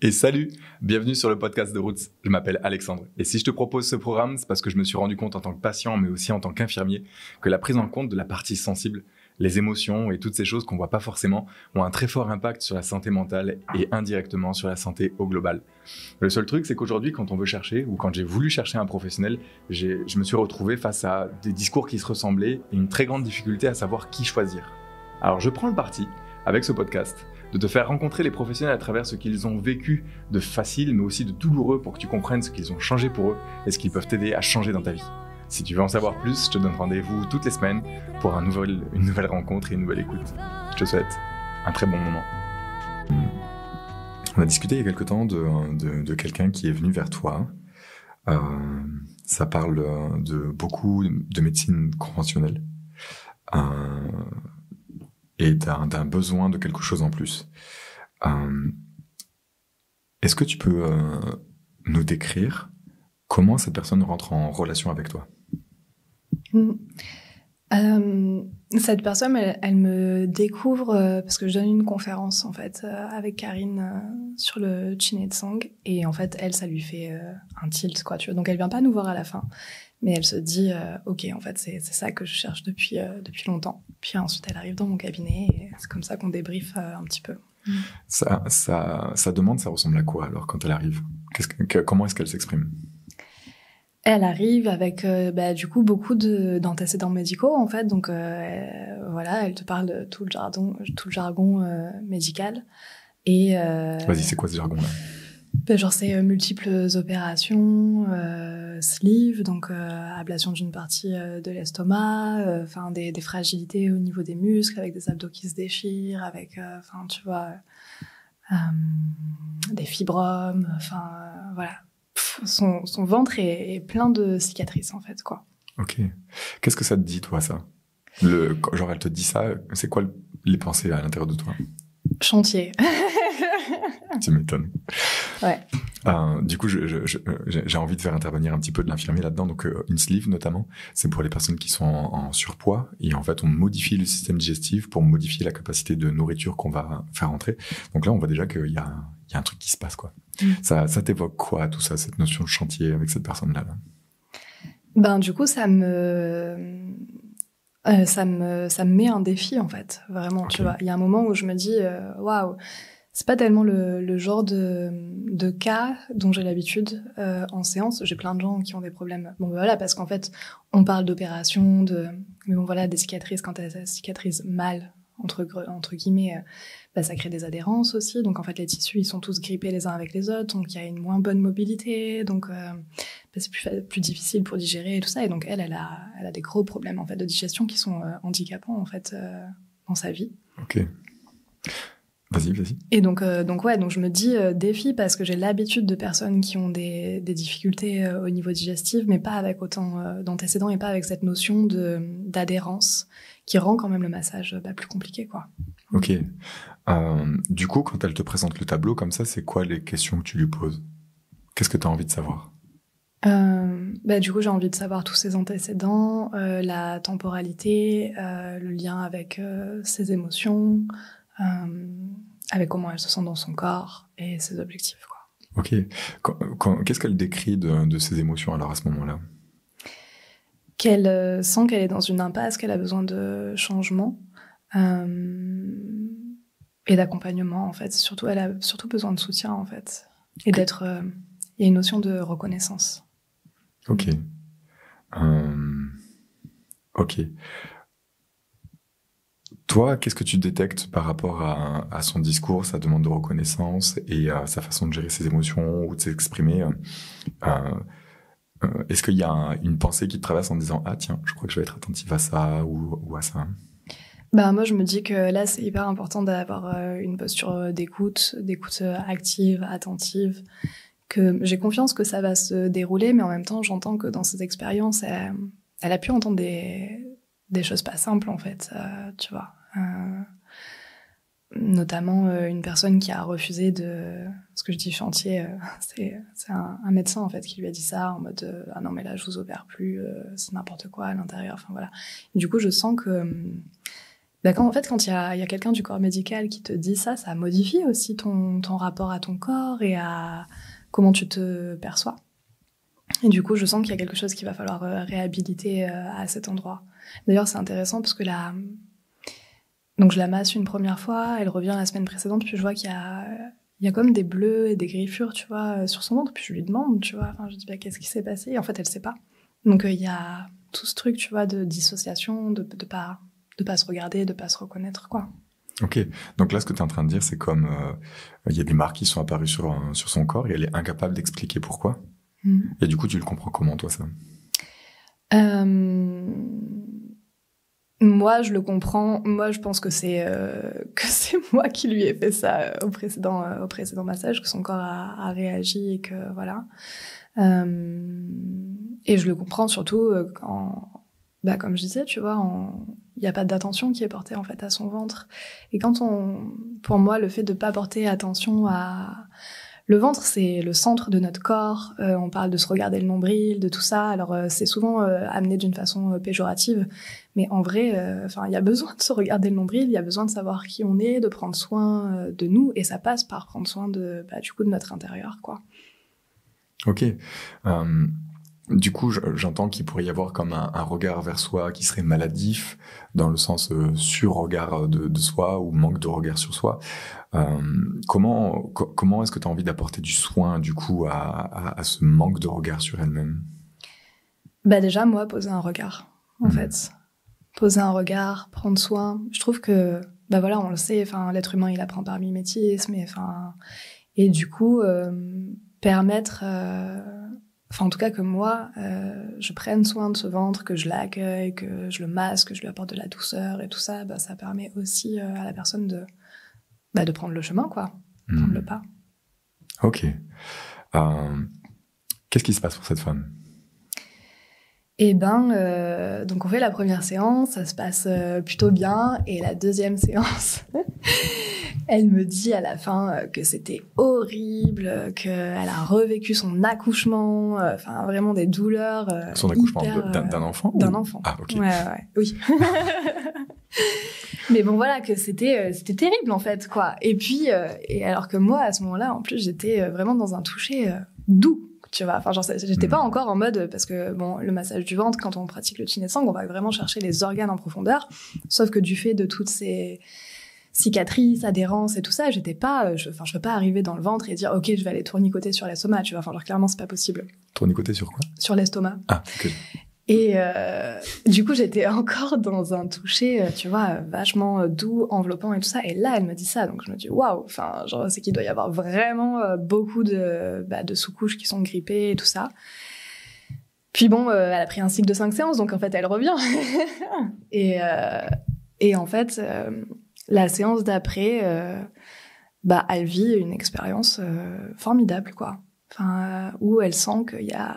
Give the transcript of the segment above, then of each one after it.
Et salut, bienvenue sur le podcast de Roots. Je m'appelle Alexandre. Et si je te propose ce programme, c'est parce que je me suis rendu compte en tant que patient, mais aussi en tant qu'infirmier, que la prise en compte de la partie sensible, les émotions et toutes ces choses qu'on voit pas forcément, ont un très fort impact sur la santé mentale et indirectement sur la santé au global. Le seul truc, c'est qu'aujourd'hui, quand on veut chercher, ou quand j'ai voulu chercher un professionnel, je me suis retrouvé face à des discours qui se ressemblaient et une très grande difficulté à savoir qui choisir. Alors je prends le parti, avec ce podcast, de te faire rencontrer les professionnels à travers ce qu'ils ont vécu de facile, mais aussi de douloureux pour que tu comprennes ce qu'ils ont changé pour eux et ce qu'ils peuvent t'aider à changer dans ta vie. Si tu veux en savoir plus, je te donne rendez-vous toutes les semaines pour une nouvelle rencontre et une nouvelle écoute. Je te souhaite un très bon moment. On a discuté il y a quelque temps de quelqu'un qui est venu vers toi. Ça parle de beaucoup de médecine conventionnelle. Et d'un besoin de quelque chose en plus. Est-ce que tu peux nous décrire comment cette personne rentre en relation avec toi ? Cette personne, elle me découvre parce que je donne une conférence en fait avec Karine sur le Chin Tsang et en fait elle, ça lui fait un tilt quoi. Tu vois. Donc elle vient pas nous voir à la fin, mais elle se dit ok en fait c'est ça que je cherche depuis longtemps. Puis ensuite elle arrive dans mon cabinet et c'est comme ça qu'on débriefe un petit peu. Sa demande, ça ressemble à quoi alors quand elle arrive ? Comment est-ce qu'elle s'exprime ? Elle arrive avec du coup beaucoup d'antécédents médicaux en fait, donc voilà, elle te parle de tout le jargon médical et vas-y, c'est quoi ce jargon-là ? Genre c'est multiples opérations, sleeve, donc ablation d'une partie de l'estomac, enfin des fragilités au niveau des muscles avec des abdos qui se déchirent, avec enfin tu vois des fibromes, enfin voilà. Son ventre est plein de cicatrices, en fait, quoi. Ok. Qu'est-ce que ça te dit, toi, ça ? Genre, elle te dit ça, c'est quoi les pensées à l'intérieur de toi ? Chantier. Tu m'étonnes. Ouais. Du coup, j'ai envie de faire intervenir un petit peu de l'infirmier là-dedans. Donc, une sleeve, notamment, c'est pour les personnes qui sont en surpoids. Et en fait, on modifie le système digestif pour modifier la capacité de nourriture qu'on va faire entrer. Donc là, on voit déjà qu'il y a un truc qui se passe, quoi. Ça t'évoque quoi, tout ça, cette notion de chantier avec cette personne-là, là ? Ben, du coup, ça me met un défi, en fait. Vraiment, okay. Tu vois. Il y a un moment où je me dis, waouh, c'est pas tellement le genre de cas dont j'ai l'habitude en séance. J'ai plein de gens qui ont des problèmes. Bon, voilà, parce qu'en fait, on parle d'opérations, mais bon, voilà, des cicatrices, quand elles cicatrisent mal, entre guillemets, ça crée des adhérences aussi. Donc, en fait, les tissus, ils sont tous grippés les uns avec les autres. Donc, il y a une moins bonne mobilité. Donc, c'est plus difficile pour digérer et tout ça. Et donc, elle a des gros problèmes, en fait, de digestion qui sont handicapants, en fait, dans sa vie. Ok. Vas-y. Et donc je me dis défi parce que j'ai l'habitude de personnes qui ont des difficultés au niveau digestif, mais pas avec autant d'antécédents et pas avec cette notion d'adhérence qui rend quand même le massage plus compliqué, quoi. Ok. Du coup, quand elle te présente le tableau comme ça, c'est quoi les questions que tu lui poses ? Qu'est-ce que tu as envie de savoir ? Du coup, j'ai envie de savoir tous ses antécédents, la temporalité, le lien avec ses émotions, avec comment elle se sent dans son corps et ses objectifs, quoi. Ok. Qu'est-ce qu'elle décrit de ses émotions alors à ce moment-là ? Qu'elle sent qu'elle est dans une impasse, qu'elle a besoin de changement et d'accompagnement, en fait. Surtout, elle a surtout besoin de soutien, en fait. Et d'être... Il y a une notion de reconnaissance. Ok. Ok. Toi, qu'est-ce que tu détectes par rapport à son discours, sa demande de reconnaissance et à sa façon de gérer ses émotions ou de s'exprimer ? Est-ce qu'il y a une pensée qui te traverse en disant « Ah tiens, je crois que je vais être attentive à ça ou à ça ». Moi, je me dis que là, c'est hyper important d'avoir une posture d'écoute active, attentive, que j'ai confiance que ça va se dérouler, mais en même temps, j'entends que dans ses expériences, elle a pu entendre des choses pas simples, en fait, tu vois. Notamment une personne qui a refusé ce que je dis chantier, c'est un médecin, en fait, qui lui a dit ça en mode ah non, mais là, je vous opère plus, c'est n'importe quoi à l'intérieur, enfin voilà. Et du coup, je sens que D'accord, en fait, quand il y a quelqu'un du corps médical qui te dit ça modifie aussi ton rapport à ton corps et à comment tu te perçois. Et du coup, je sens qu'il y a quelque chose qu'il va falloir réhabiliter à cet endroit. D'ailleurs, c'est intéressant parce que donc je la masse une première fois, elle revient la semaine précédente, puis je vois qu'il y a comme des bleus et des griffures, tu vois, sur son ventre. Puis je lui demande, tu vois, enfin, je dis, bah, qu'est-ce qui s'est passé? Et en fait, elle sait pas. Donc il y a tout ce truc, tu vois, de dissociation, de pas se regarder, de pas se reconnaître, quoi. Ok, donc là, ce que tu es en train de dire, c'est comme il y a des marques qui sont apparues sur son corps et elle est incapable d'expliquer pourquoi. Et du coup, tu le comprends comment, toi, ça? Moi, je le comprends. Moi, je pense que c'est moi qui lui ai fait ça au précédent massage, que son corps a réagi et que voilà. Et je le comprends surtout quand, bah, comme je disais, tu vois, il n'y a pas d'attention qui est portée en fait à son ventre. Et pour moi, le fait de pas porter attention à le ventre, c'est le centre de notre corps. On parle de se regarder le nombril, de tout ça. Alors c'est souvent amené d'une façon péjorative, mais en vrai, il y a besoin de se regarder le nombril. Il y a besoin de savoir qui on est, de prendre soin de nous, et ça passe par prendre soin de notre intérieur, quoi. Ok. Du coup, j'entends qu'il pourrait y avoir comme un regard vers soi qui serait maladif, dans le sens sur-regard de soi ou manque de regard sur soi. Comment est-ce que tu as envie d'apporter du soin, du coup, à ce manque de regard sur elle-même? Bah déjà, moi, poser un regard, en fait. Poser un regard, prendre soin. Je trouve que, bah voilà, on le sait, l'être humain, il apprend par mimétisme, et du coup, permettre... en tout cas que moi, je prenne soin de ce ventre, que je l'accueille, que je le masse, que je lui apporte de la douceur et tout ça, bah, ça permet aussi à la personne de prendre le chemin, quoi. Prendre le pas. Ok. Qu'est-ce qui se passe pour cette femme? Et donc on fait la première séance, ça se passe plutôt bien, et la deuxième séance, elle me dit à la fin que c'était horrible, qu'elle a revécu son accouchement, vraiment des douleurs. Son accouchement d'un enfant? D'un enfant. Ah, ok. Ouais, oui. Mais bon, voilà, que c'était terrible, en fait, quoi. Et puis, et alors que moi, à ce moment-là, en plus, j'étais vraiment dans un toucher doux. Tu vois, j'étais pas encore en mode, parce que bon, le massage du ventre, quand on pratique le Qiné-Sang, on va vraiment chercher les organes en profondeur. Sauf que du fait de toutes ces cicatrices, adhérences et tout ça, j'étais pas, je peux pas arriver dans le ventre et dire, ok, je vais aller tournicoter sur l'estomac, tu vois. Clairement, c'est pas possible. Tournicoter sur quoi? Sur l'estomac. Ah, ok. Et du coup, j'étais encore dans un toucher, tu vois, vachement doux, enveloppant et tout ça. Et là, elle me dit ça, donc je me dis waouh. C'est qu'il doit y avoir vraiment beaucoup de sous-couches qui sont grippées et tout ça. Puis bon, elle a pris un cycle de 5 séances, donc en fait, elle revient. et en fait, la séance d'après, elle vit une expérience formidable, quoi. Où elle sent qu'il y a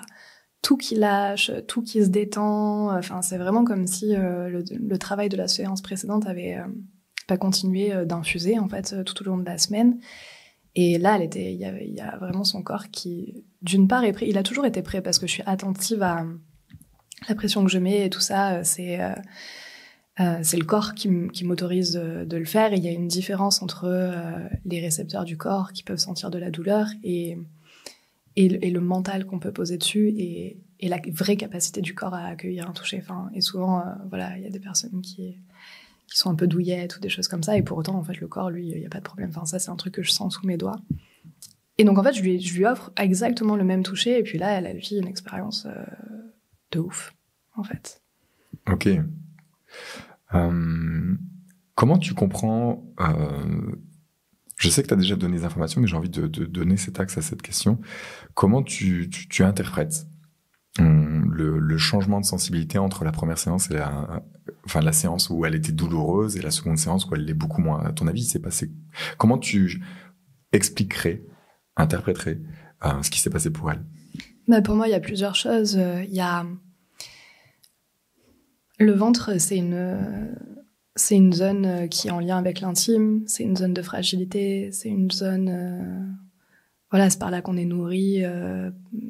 tout qui lâche, tout qui se détend. C'est vraiment comme si le travail de la séance précédente avait pas continué d'infuser en fait tout au long de la semaine. Et là, il y a vraiment son corps qui, d'une part, est prêt. Il a toujours été prêt parce que je suis attentive à la pression que je mets et tout ça. C'est le corps qui m'autorise de le faire. Et il y a une différence entre les récepteurs du corps qui peuvent sentir de la douleur et le mental qu'on peut poser dessus et la vraie capacité du corps à accueillir un toucher. Et souvent, il y a des personnes qui sont un peu douillettes ou des choses comme ça, et pour autant, en fait, le corps, lui, il n'y a pas de problème. Ça, c'est un truc que je sens sous mes doigts. Et donc, en fait, je lui offre exactement le même toucher, et puis là, elle vit une expérience de ouf, en fait. Ok. Comment tu comprends... Je sais que tu as déjà donné des informations, mais j'ai envie de donner cet axe à cette question. Comment tu interprètes le changement de sensibilité entre la première séance et la séance où elle était douloureuse et la seconde séance où elle l'est beaucoup moins? À ton avis, il s'est passé... Comment tu expliquerais, interpréterais ce qui s'est passé pour elle? Pour moi, il y a plusieurs choses. Il y a... Le ventre, c'est une zone qui est en lien avec l'intime, c'est une zone de fragilité, c'est une zone voilà, c'est par là qu'on est nourri.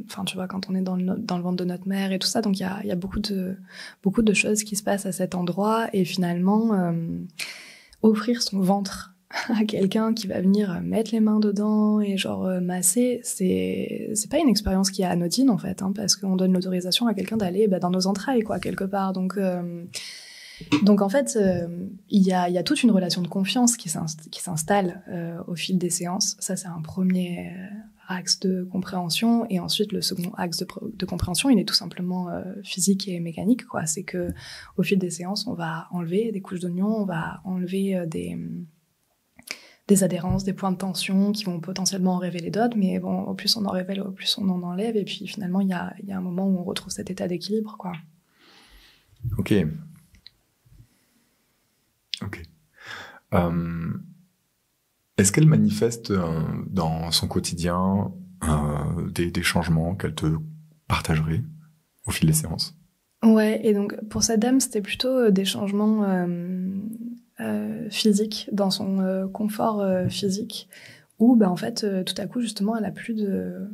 Enfin, tu vois, quand on est dans le ventre de notre mère et tout ça. Donc, il y a beaucoup de choses qui se passent à cet endroit. Et finalement, offrir son ventre à quelqu'un qui va venir mettre les mains dedans et genre masser, c'est pas une expérience qui est anodine en fait, hein, parce qu'on donne l'autorisation à quelqu'un d'aller dans nos entrailles, quoi, quelque part. Donc en fait, il y a toute une relation de confiance qui s'installe au fil des séances. Ça, c'est un premier axe de compréhension. Et ensuite, le second axe de compréhension, il est tout simplement physique et mécanique, quoi. C'est que au fil des séances, on va enlever des couches d'oignons, on va enlever des adhérences, des points de tension qui vont potentiellement en révéler d'autres. Mais bon, au plus on en révèle, au plus on en enlève. Et puis finalement, il y a un moment où on retrouve cet état d'équilibre, quoi. Ok. Est-ce qu'elle manifeste dans son quotidien des changements qu'elle te partagerait au fil des séances? Ouais, et donc pour cette dame, c'était plutôt des changements physiques, dans son confort physique, où en fait, tout à coup, justement, elle a plus de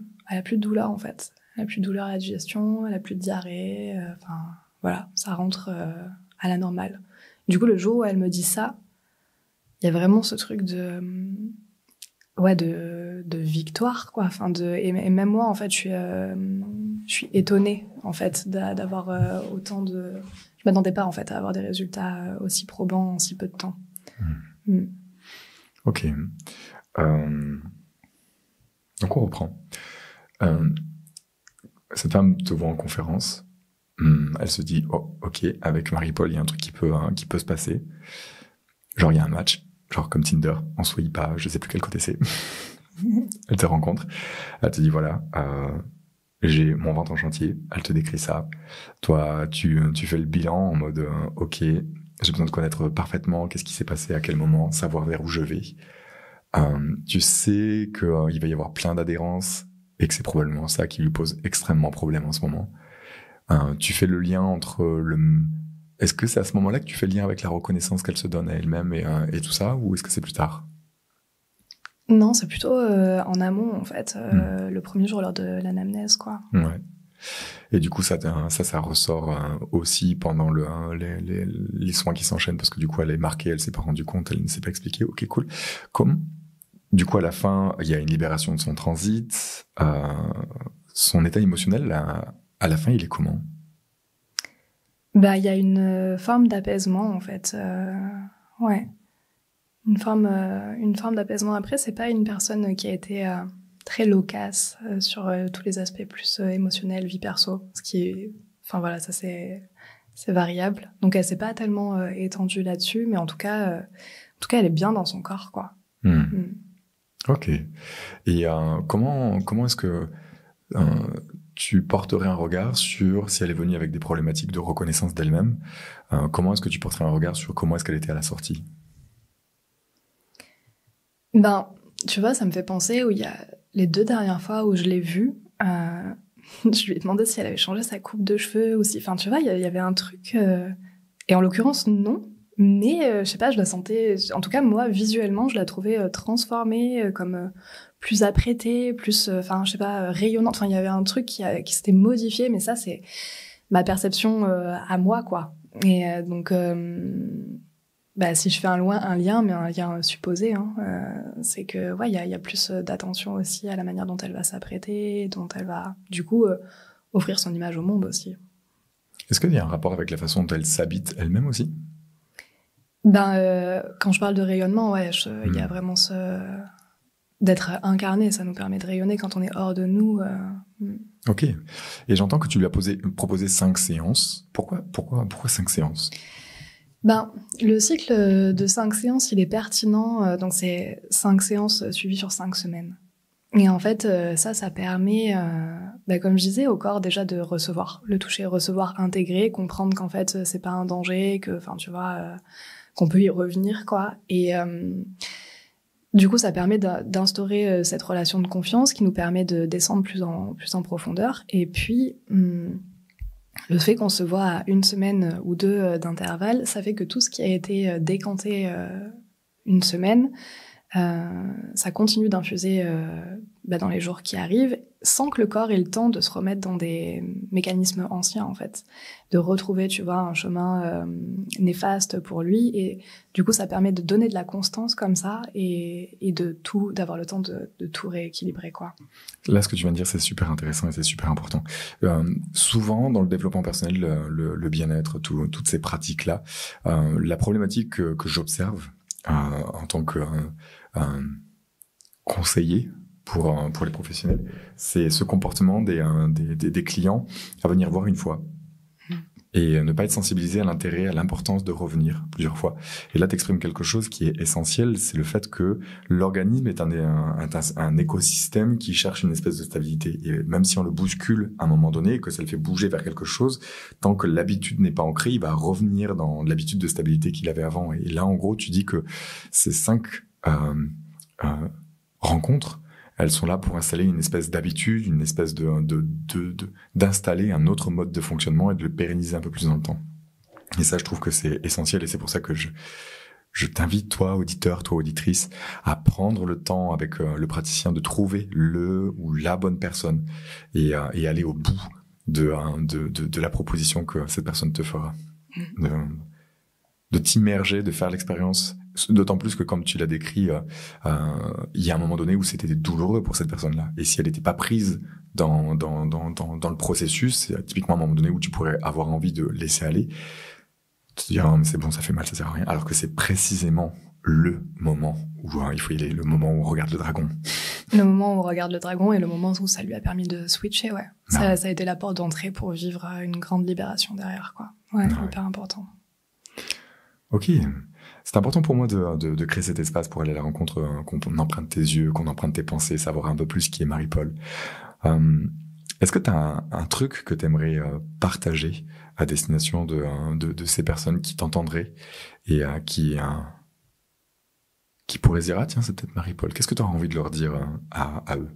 douleur, en fait. Elle a plus de douleur à la digestion, elle a plus de diarrhée, enfin, voilà, ça rentre à la normale. Du coup, le jour où elle me dit ça, il y a vraiment ce truc de victoire, quoi. Enfin, et même moi, en fait, je suis étonnée, en fait, d'avoir autant de... Je m'attendais pas, en fait, à avoir des résultats aussi probants en si peu de temps. Ok. Donc, on reprend. Cette femme te voit en conférence. Elle se dit, oh, ok, avec Marie-Paul, il y a un truc qui peut se passer. Genre, il y a un match, genre comme Tinder, on se voit pas, je sais plus quel côté c'est. Elle te rencontre, elle te dit, voilà, j'ai mon ventre en chantier, elle te décrit ça. Toi, tu fais le bilan en mode, ok, j'ai besoin de connaître parfaitement qu'est-ce qui s'est passé, à quel moment, savoir vers où je vais. Tu sais qu'il va y avoir plein d'adhérences et que c'est probablement ça qui lui pose extrêmement problème en ce moment. Tu fais le lien entre Est-ce que c'est à ce moment-là que tu fais le lien avec la reconnaissance qu'elle se donne à elle-même et tout ça, ou est-ce que c'est plus tard? Non, c'est plutôt en amont, en fait, le premier jour lors de l'anamnèse, quoi. Ouais. Et du coup, ça ressort aussi pendant les soins qui s'enchaînent, parce que du coup, elle est marquée, elle s'est pas rendue compte, elle ne s'est pas expliquée. Ok, cool. Du coup, à la fin, il y a une libération de son transit. Son état émotionnel, à la fin, il est comment? Il y a une forme d'apaisement, en fait. Ouais. Une forme d'apaisement. Après, c'est pas une personne qui a été très loquace sur tous les aspects plus émotionnels, vie perso. Ce qui est... Enfin, voilà, ça, c'est variable. Donc, elle s'est pas tellement étendue là-dessus, mais en tout cas, elle est bien dans son corps, quoi. Ok. Et comment est-ce que tu porterais un regard sur si elle est venue avec des problématiques de reconnaissance d'elle-même? Comment est-ce que tu porterais un regard sur comment est-ce qu'elle était à la sortie? Tu vois, ça me fait penser où il y a les 2 dernières fois où je l'ai vue, je lui ai demandé si elle avait changé sa coupe de cheveux aussi. Enfin, tu vois, il y avait un truc... Et en l'occurrence, non. Mais je sais pas, je la sentais... En tout cas, moi, visuellement, je la trouvais transformée, comme plus apprêtée, plus... Enfin, je sais pas, rayonnante. Enfin, il y avait un truc qui s'était modifié, mais ça, c'est ma perception à moi, quoi. Et donc... si je fais un lien, mais un lien supposé, hein, c'est que ouais, il y a plus d'attention aussi à la manière dont elle va s'apprêter, dont elle va, du coup, offrir son image au monde aussi. Est-ce qu'il y a un rapport avec la façon dont elle s'habite elle-même aussi? Quand je parle de rayonnement, ouais, il y a vraiment d'être incarné, ça nous permet de rayonner quand on est hors de nous. Ok. Et j'entends que tu lui as proposé 5 séances. Pourquoi 5 séances? Le cycle de 5 séances, il est pertinent. Donc, c'est 5 séances suivies sur 5 semaines. Et en fait, ça permet, comme je disais, au corps déjà de recevoir, le toucher, recevoir, intégrer, comprendre qu'en fait, c'est pas un danger, que, enfin, tu vois, qu'on peut y revenir, quoi. Et du coup, ça permet d'instaurer cette relation de confiance qui nous permet de descendre plus en profondeur. Et puis... le fait qu'on se voit à 1 semaine ou 2 d'intervalle, ça fait que tout ce qui a été décanté 1 semaine, ça continue d'infuser dans les jours qui arrivent, sans que le corps ait le temps de se remettre dans des mécanismes anciens, en fait. De retrouver, tu vois, un chemin néfaste pour lui. Et du coup, ça permet de donner de la constance comme ça et d'avoir le temps de tout rééquilibrer, quoi. Là, ce que tu viens de dire, c'est super intéressant et c'est super important. Souvent, dans le développement personnel, le bien-être, toutes ces pratiques-là, la problématique que j'observe en tant que conseiller pour les professionnels, c'est ce comportement des clients à venir voir une fois et ne pas être sensibilisé à l'intérêt, à l'importance de revenir plusieurs fois. Et là, tu exprimes quelque chose qui est essentiel, c'est le fait que l'organisme est un écosystème qui cherche une espèce de stabilité. Et même si on le bouscule à un moment donné et que ça le fait bouger vers quelque chose, tant que l'habitude n'est pas ancrée, il va revenir dans l'habitude de stabilité qu'il avait avant. Et là, en gros, tu dis que ces 5 rencontres, elles sont là pour installer une espèce d'habitude, une espèce d'installer un autre mode de fonctionnement et de le pérenniser un peu plus dans le temps. Et ça, je trouve que c'est essentiel et c'est pour ça que je t'invite, toi, auditeur, toi, auditrice, à prendre le temps avec le praticien de trouver le ou la bonne personne et aller au bout de la proposition que cette personne te fera. De t'immerger, de faire l'expérience. D'autant plus que, comme tu l'as décrit, il y a un moment donné où c'était douloureux pour cette personne-là. Et si elle n'était pas prise dans le processus, c'est typiquement un moment donné où tu pourrais avoir envie de laisser aller, te dire ah, mais c'est bon, ça fait mal, ça sert à rien. Alors que c'est précisément le moment où il faut y aller, le moment où on regarde le dragon. Le moment où on regarde le dragon et le moment où ça lui a permis de switcher, ouais. Ça a été la porte d'entrée pour vivre une grande libération derrière, quoi. Ouais, hyper important. Ok. C'est important pour moi de créer cet espace pour aller à la rencontre, qu'on emprunte tes yeux, qu'on emprunte tes pensées, savoir un peu plus qui est Marie-Paul. Est-ce que tu as un truc que tu aimerais partager à destination de ces personnes qui t'entendraient et qui pourraient se dire « Ah tiens, c'est peut-être Marie-Paul ». Qu'est-ce que tu auras envie de leur dire à eux?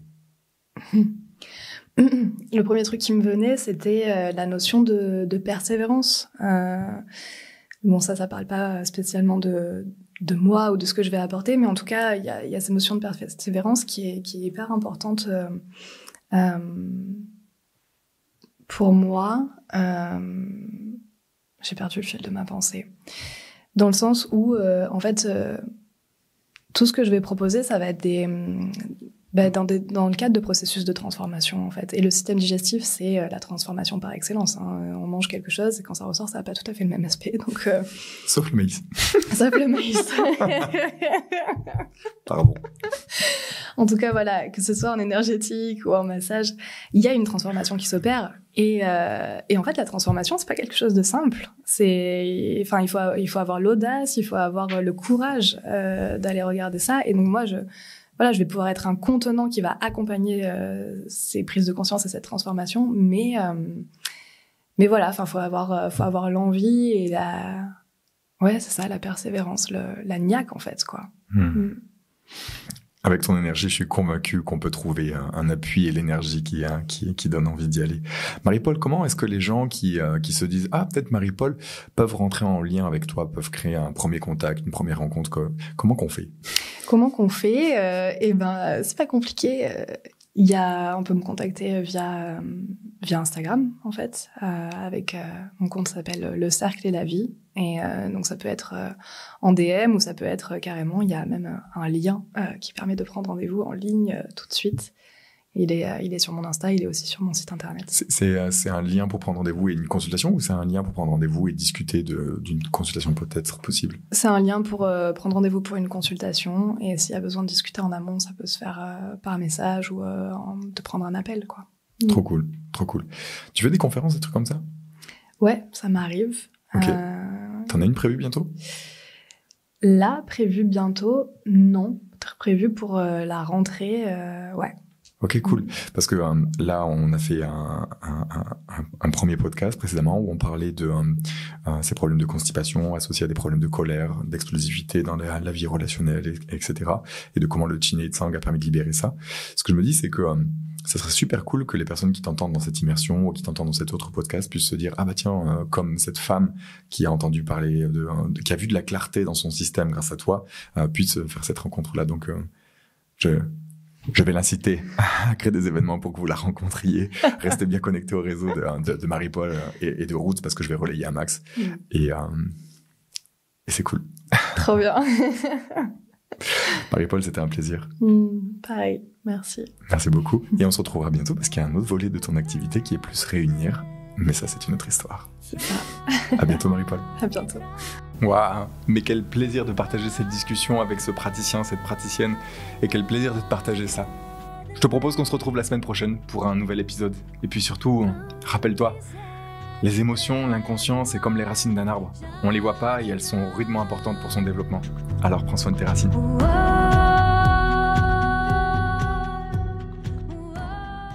Le premier truc qui me venait, c'était la notion de persévérance. Bon, ça parle pas spécialement de moi ou de ce que je vais apporter, mais en tout cas, il y a cette notion de persévérance qui est hyper importante pour moi. J'ai perdu le fil de ma pensée. Dans le sens où, en fait, tout ce que je vais proposer, ça va être dans le cadre de processus de transformation, en fait. Et le système digestif, c'est la transformation par excellence. Hein. On mange quelque chose et quand ça ressort, ça n'a pas tout à fait le même aspect. Donc, sauf le maïs. Sauf le maïs. Pardon. En tout cas, voilà, que ce soit en énergétique ou en massage, il y a une transformation qui s'opère. Et en fait, la transformation, c'est pas quelque chose de simple. Il faut avoir l'audace, il faut avoir le courage d'aller regarder ça. Et donc moi, je vais pouvoir être un contenant qui va accompagner ces prises de conscience et cette transformation, mais voilà, faut avoir l'envie et c'est ça, la persévérance, la niaque en fait, quoi. Avec ton énergie, je suis convaincu qu'on peut trouver un appui et l'énergie qui donne envie d'y aller. Marie-Paul, comment est-ce que les gens qui se disent « Ah, peut-être Marie-Paul » peuvent rentrer en lien avec toi, peuvent créer un premier contact, une première rencontre? Comment qu'on fait? Comment qu'on fait? C'est pas compliqué. On peut me contacter via Instagram, en fait, avec mon compte s'appelle Le Cercle et la Vie. Et donc ça peut être en DM ou ça peut être carrément, il y a même un lien qui permet de prendre rendez-vous en ligne tout de suite. Il est sur mon Insta, il est aussi sur mon site internet. C'est un lien pour prendre rendez-vous et une consultation, ou c'est un lien pour prendre rendez-vous et discuter d'une consultation peut-être possible? C'est un lien pour prendre rendez-vous pour une consultation, et s'il y a besoin de discuter en amont, ça peut se faire par message ou de prendre un appel, quoi. Trop cool, trop cool. Tu fais des conférences, des trucs comme ça? Ouais, ça m'arrive. Ok. T'en as une prévue bientôt? Là, prévue bientôt, non. Prévue pour la rentrée, ouais. Ok, cool. Parce que là, on a fait un premier podcast précédemment où on parlait de ces problèmes de constipation associés à des problèmes de colère, d'explosivité dans la vie relationnelle, etc. Et de comment le Teenage Sang a permis de libérer ça. Ce que je me dis, c'est que ça serait super cool que les personnes qui t'entendent dans cette immersion ou qui t'entendent dans cet autre podcast puissent se dire « Ah bah tiens, comme cette femme qui a entendu parler, qui a vu de la clarté dans son système grâce à toi, puisse faire cette rencontre-là. » Donc, je vais l'inciter à créer des événements pour que vous la rencontriez. Restez bien connectés au réseau de Marie-Paul et de Roots parce que je vais relayer à Max. Et c'est cool. Trop bien. Marie-Paul, c'était un plaisir. Pareil, merci. Merci beaucoup. Et on se retrouvera bientôt parce qu'il y a un autre volet de ton activité qui est plus réunir. Mais ça, c'est une autre histoire. C'est ça. À bientôt, Marie-Paul. À bientôt. Waouh, mais quel plaisir de partager cette discussion avec ce praticien, cette praticienne, et quel plaisir de te partager ça. Je te propose qu'on se retrouve la semaine prochaine pour un nouvel épisode. Et puis surtout, rappelle-toi, les émotions, l'inconscient, c'est comme les racines d'un arbre. On les voit pas et elles sont rudement importantes pour son développement. Alors prends soin de tes racines.